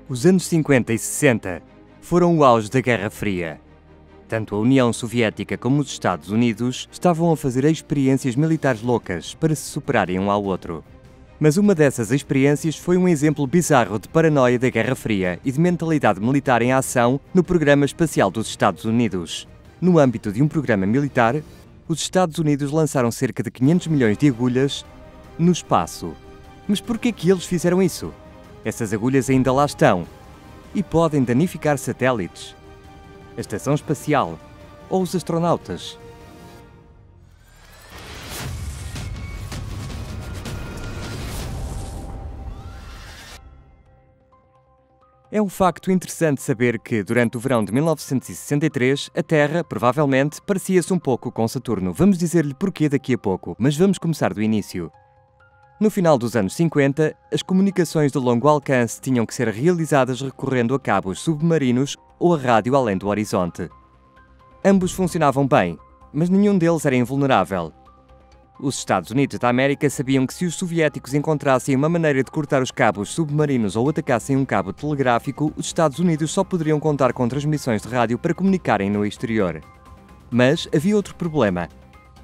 Os anos 50 e 60 foram o auge da Guerra Fria. Tanto a União Soviética como os Estados Unidos estavam a fazer experiências militares loucas para se superarem um ao outro. Mas uma dessas experiências foi um exemplo bizarro de paranoia da Guerra Fria e de mentalidade militar em ação no programa espacial dos Estados Unidos. No âmbito de um programa militar, os Estados Unidos lançaram cerca de 500 milhões de agulhas no espaço. Mas por que eles fizeram isso? Essas agulhas ainda lá estão e podem danificar satélites, a estação espacial ou os astronautas. É um facto interessante saber que, durante o verão de 1963, a Terra, provavelmente, parecia-se um pouco com Saturno. Vamos dizer-lhe porquê daqui a pouco, mas vamos começar do início. No final dos anos 50, as comunicações de longo alcance tinham que ser realizadas recorrendo a cabos submarinos ou a rádio além do horizonte. Ambos funcionavam bem, mas nenhum deles era invulnerável. Os Estados Unidos da América sabiam que se os soviéticos encontrassem uma maneira de cortar os cabos submarinos ou atacassem um cabo telegráfico, os Estados Unidos só poderiam contar com transmissões de rádio para comunicarem no exterior. Mas havia outro problema.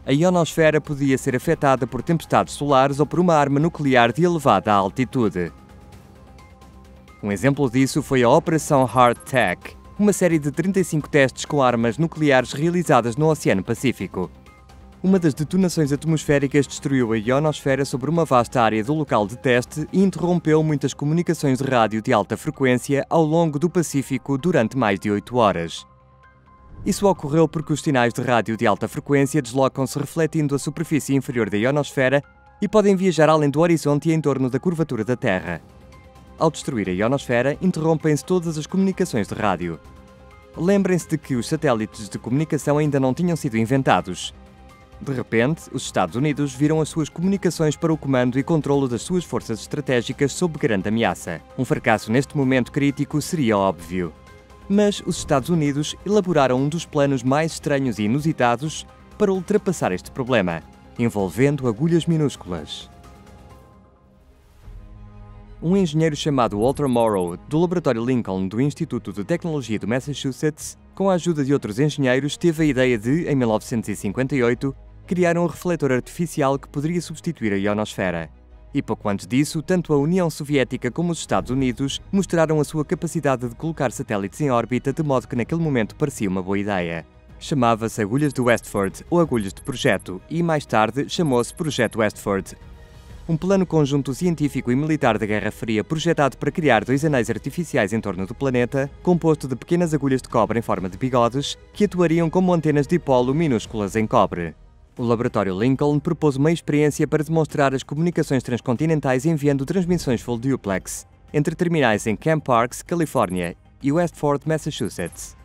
A ionosfera podia ser afetada por tempestades solares ou por uma arma nuclear de elevada altitude. Um exemplo disso foi a Operação Hardtack, uma série de 35 testes com armas nucleares realizadas no Oceano Pacífico. Uma das detonações atmosféricas destruiu a ionosfera sobre uma vasta área do local de teste e interrompeu muitas comunicações de rádio de alta frequência ao longo do Pacífico durante mais de 8 horas. Isso ocorreu porque os sinais de rádio de alta frequência deslocam-se refletindo a superfície inferior da ionosfera e podem viajar além do horizonte e em torno da curvatura da Terra. Ao destruir a ionosfera, interrompem-se todas as comunicações de rádio. Lembrem-se de que os satélites de comunicação ainda não tinham sido inventados. De repente, os Estados Unidos viram as suas comunicações para o comando e controlo das suas forças estratégicas sob grande ameaça. Um fracasso neste momento crítico seria óbvio. Mas os Estados Unidos elaboraram um dos planos mais estranhos e inusitados para ultrapassar este problema, envolvendo agulhas minúsculas. Um engenheiro chamado Walter Morrow, do Laboratório Lincoln do Instituto de Tecnologia do Massachusetts, com a ajuda de outros engenheiros, teve a ideia de, em 1958, criar um refletor artificial que poderia substituir a ionosfera. E pouco antes disso, tanto a União Soviética como os Estados Unidos mostraram a sua capacidade de colocar satélites em órbita de modo que naquele momento parecia uma boa ideia. Chamava-se Agulhas de Westford ou Agulhas de Projeto e mais tarde chamou-se Projeto Westford. Um plano conjunto científico e militar da Guerra Fria projetado para criar 2 anéis artificiais em torno do planeta, composto de pequenas agulhas de cobre em forma de bigodes que atuariam como antenas dipolo minúsculas em cobre. O Laboratório Lincoln propôs uma experiência para demonstrar as comunicações transcontinentais enviando transmissões full duplex entre terminais em Camp Parks, Califórnia e Westford, Massachusetts.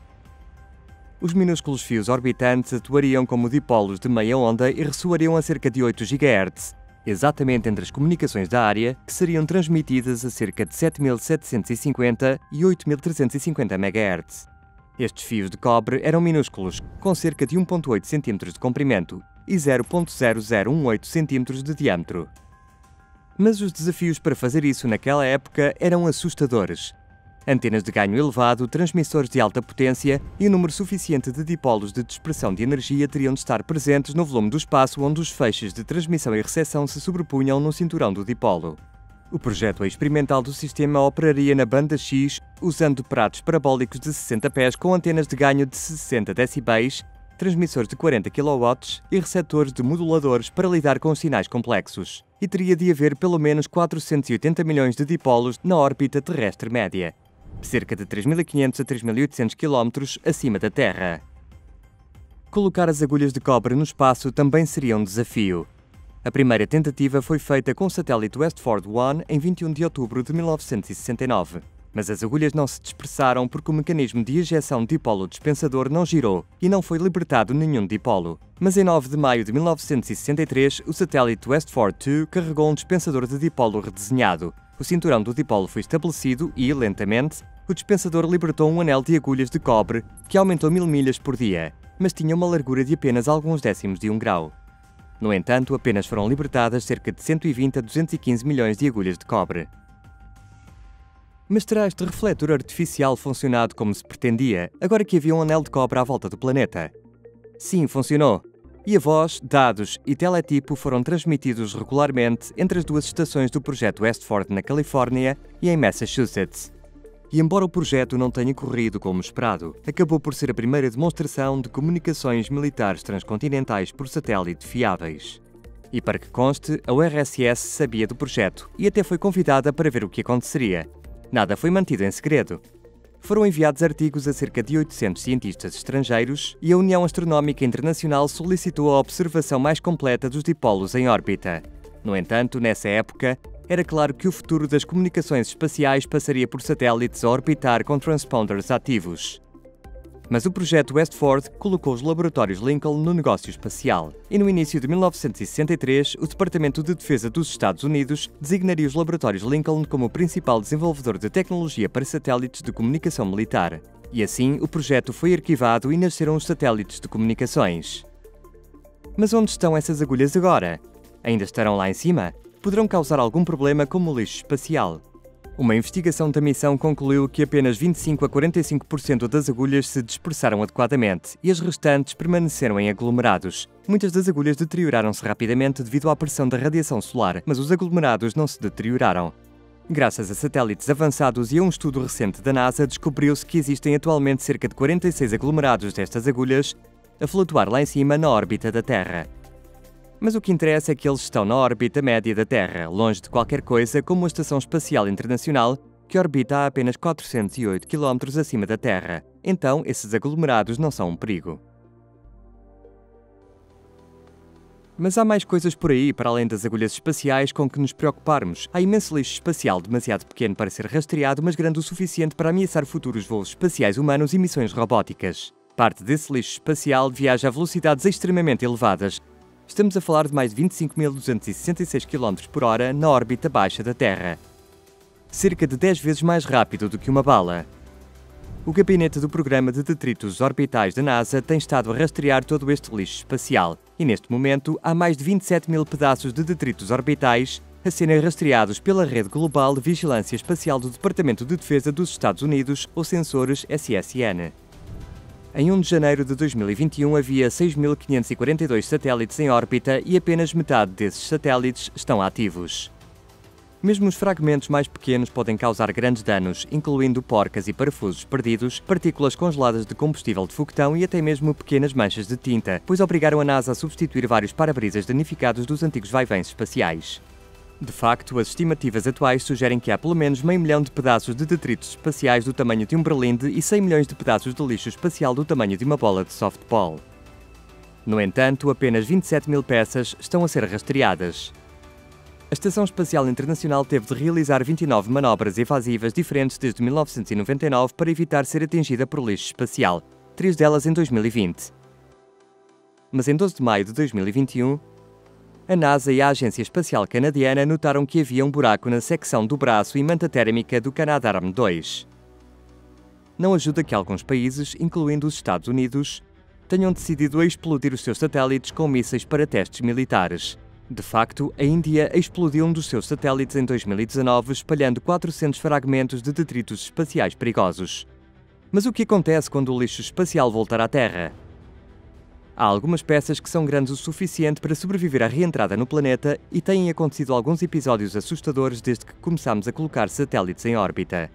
Os minúsculos fios orbitantes atuariam como dipolos de meia onda e ressoariam a cerca de 8 GHz, exatamente entre as comunicações da área, que seriam transmitidas a cerca de 7.750 e 8.350 MHz. Estes fios de cobre eram minúsculos, com cerca de 1,8 cm de comprimento e 0,0018 cm de diâmetro. Mas os desafios para fazer isso naquela época eram assustadores. Antenas de ganho elevado, transmissores de alta potência e um número suficiente de dipolos de dispersão de energia teriam de estar presentes no volume do espaço onde os feixes de transmissão e recepção se sobrepunham no cinturão do dipolo. O projeto experimental do sistema operaria na banda X usando pratos parabólicos de 60 pés com antenas de ganho de 60 decibéis, transmissores de 40 kW e receptores de moduladores para lidar com os sinais complexos. E teria de haver pelo menos 480 milhões de dipolos na órbita terrestre média, cerca de 3.500 a 3.800 km acima da Terra. Colocar as agulhas de cobre no espaço também seria um desafio. A primeira tentativa foi feita com o satélite Westford 1 em 21 de outubro de 1969. Mas as agulhas não se dispersaram porque o mecanismo de ejeção dipolo dispensador não girou e não foi libertado nenhum dipolo. Mas em 9 de maio de 1963, o satélite Westford 2 carregou um dispensador de dipolo redesenhado. O cinturão do dipolo foi estabelecido e, lentamente, o dispensador libertou um anel de agulhas de cobre que aumentou 1000 milhas por dia, mas tinha uma largura de apenas alguns décimos de 1 grau. No entanto, apenas foram libertadas cerca de 120 a 215 milhões de agulhas de cobre. Mas terá este refletor artificial funcionado como se pretendia, agora que havia um anel de cobre à volta do planeta? Sim, funcionou. E a voz, dados e teletipo foram transmitidos regularmente entre as duas estações do projeto Westford na Califórnia e em Massachusetts. E embora o projeto não tenha corrido como esperado, acabou por ser a primeira demonstração de comunicações militares transcontinentais por satélite fiáveis. E para que conste, a URSS sabia do projeto e até foi convidada para ver o que aconteceria. Nada foi mantido em segredo. Foram enviados artigos a cerca de 800 cientistas estrangeiros e a União Astronómica Internacional solicitou a observação mais completa dos dipolos em órbita. No entanto, nessa época, era claro que o futuro das comunicações espaciais passaria por satélites a orbitar com transponders ativos. Mas o projeto Westford colocou os laboratórios Lincoln no negócio espacial. E no início de 1963, o Departamento de Defesa dos Estados Unidos designaria os laboratórios Lincoln como o principal desenvolvedor de tecnologia para satélites de comunicação militar. E assim, o projeto foi arquivado e nasceram os satélites de comunicações. Mas onde estão essas agulhas agora? Ainda estarão lá em cima? Poderão causar algum problema como o lixo espacial? Uma investigação da missão concluiu que apenas 25 a 45% das agulhas se dispersaram adequadamente e as restantes permaneceram em aglomerados. Muitas das agulhas deterioraram-se rapidamente devido à pressão da radiação solar, mas os aglomerados não se deterioraram. Graças a satélites avançados e a um estudo recente da NASA, descobriu-se que existem atualmente cerca de 46 aglomerados destas agulhas a flutuar lá em cima na órbita da Terra. Mas o que interessa é que eles estão na órbita média da Terra, longe de qualquer coisa como a Estação Espacial Internacional, que orbita a apenas 408 km acima da Terra. Então, esses aglomerados não são um perigo. Mas há mais coisas por aí, para além das agulhas espaciais, com que nos preocuparmos. Há imenso lixo espacial demasiado pequeno para ser rastreado, mas grande o suficiente para ameaçar futuros voos espaciais humanos e missões robóticas. Parte desse lixo espacial viaja a velocidades extremamente elevadas. Estamos a falar de mais de 25.266 km por hora na órbita baixa da Terra. Cerca de 10 vezes mais rápido do que uma bala. O gabinete do Programa de Detritos Orbitais da NASA tem estado a rastrear todo este lixo espacial. E neste momento há mais de 27 mil pedaços de detritos orbitais a serem rastreados pela Rede Global de Vigilância Espacial do Departamento de Defesa dos Estados Unidos, ou sensores SSN. Em 1 de janeiro de 2021 havia 6.542 satélites em órbita e apenas metade desses satélites estão ativos. Mesmo os fragmentos mais pequenos podem causar grandes danos, incluindo porcas e parafusos perdidos, partículas congeladas de combustível de foguetão e até mesmo pequenas manchas de tinta, pois obrigaram a NASA a substituir vários para-brisas danificados dos antigos vai-vens espaciais. De facto, as estimativas atuais sugerem que há pelo menos 500 mil de pedaços de detritos espaciais do tamanho de um berlinde e 100 milhões de pedaços de lixo espacial do tamanho de uma bola de softball. No entanto, apenas 27 mil peças estão a ser rastreadas. A Estação Espacial Internacional teve de realizar 29 manobras evasivas diferentes desde 1999 para evitar ser atingida por lixo espacial, 3 delas em 2020. Mas em 12 de maio de 2021, a NASA e a Agência Espacial Canadiana notaram que havia um buraco na secção do braço e manta térmica do Canadarm2. Não ajuda que alguns países, incluindo os Estados Unidos, tenham decidido a explodir os seus satélites com mísseis para testes militares. De facto, a Índia explodiu um dos seus satélites em 2019, espalhando 400 fragmentos de detritos espaciais perigosos. Mas o que acontece quando o lixo espacial voltar à Terra? Há algumas peças que são grandes o suficiente para sobreviver à reentrada no planeta e têm acontecido alguns episódios assustadores desde que começámos a colocar satélites em órbita.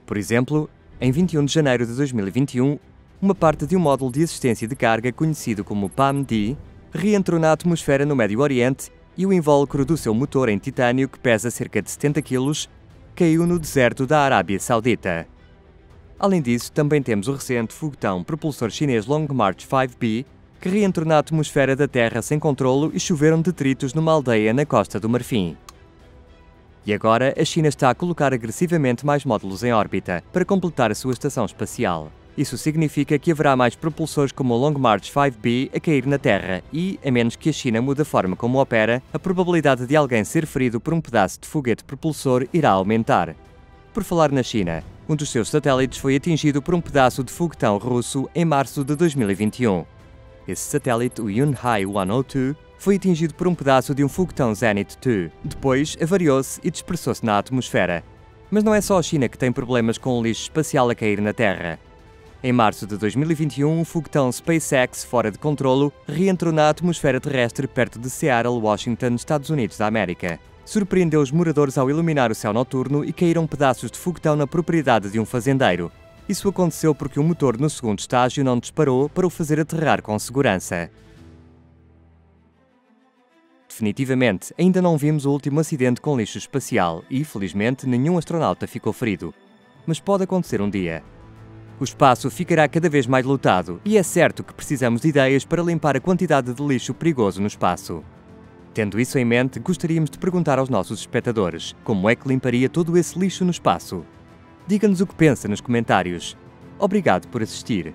Por exemplo, em 21 de janeiro de 2021, uma parte de um módulo de assistência de carga conhecido como PAM-D reentrou na atmosfera no Médio Oriente e o invólucro do seu motor em titânio, que pesa cerca de 70 kg, caiu no deserto da Arábia Saudita. Além disso, também temos o recente foguetão propulsor chinês Long March 5B, que reentrou na atmosfera da Terra sem controlo e choveram detritos numa aldeia na Costa do Marfim. E agora, a China está a colocar agressivamente mais módulos em órbita para completar a sua estação espacial. Isso significa que haverá mais propulsores como o Long March 5B a cair na Terra e, a menos que a China mude a forma como opera, a probabilidade de alguém ser ferido por um pedaço de foguete propulsor irá aumentar. Por falar na China, um dos seus satélites foi atingido por um pedaço de foguetão russo em março de 2021. Esse satélite, o Yunhai 102, foi atingido por um pedaço de um foguetão Zenit 2. Depois, avariou-se e dispersou-se na atmosfera. Mas não é só a China que tem problemas com o lixo espacial a cair na Terra. Em março de 2021, um foguetão SpaceX fora de controlo reentrou na atmosfera terrestre perto de Seattle, Washington, Estados Unidos da América. Surpreendeu os moradores ao iluminar o céu noturno e caíram pedaços de foguetão na propriedade de um fazendeiro. Isso aconteceu porque o motor no segundo estágio não disparou para o fazer aterrar com segurança. Definitivamente, ainda não vimos o último acidente com lixo espacial e, felizmente, nenhum astronauta ficou ferido. Mas pode acontecer um dia. O espaço ficará cada vez mais lotado e é certo que precisamos de ideias para limpar a quantidade de lixo perigoso no espaço. Tendo isso em mente, gostaríamos de perguntar aos nossos espectadores como é que limparia todo esse lixo no espaço. Diga-nos o que pensa nos comentários. Obrigado por assistir.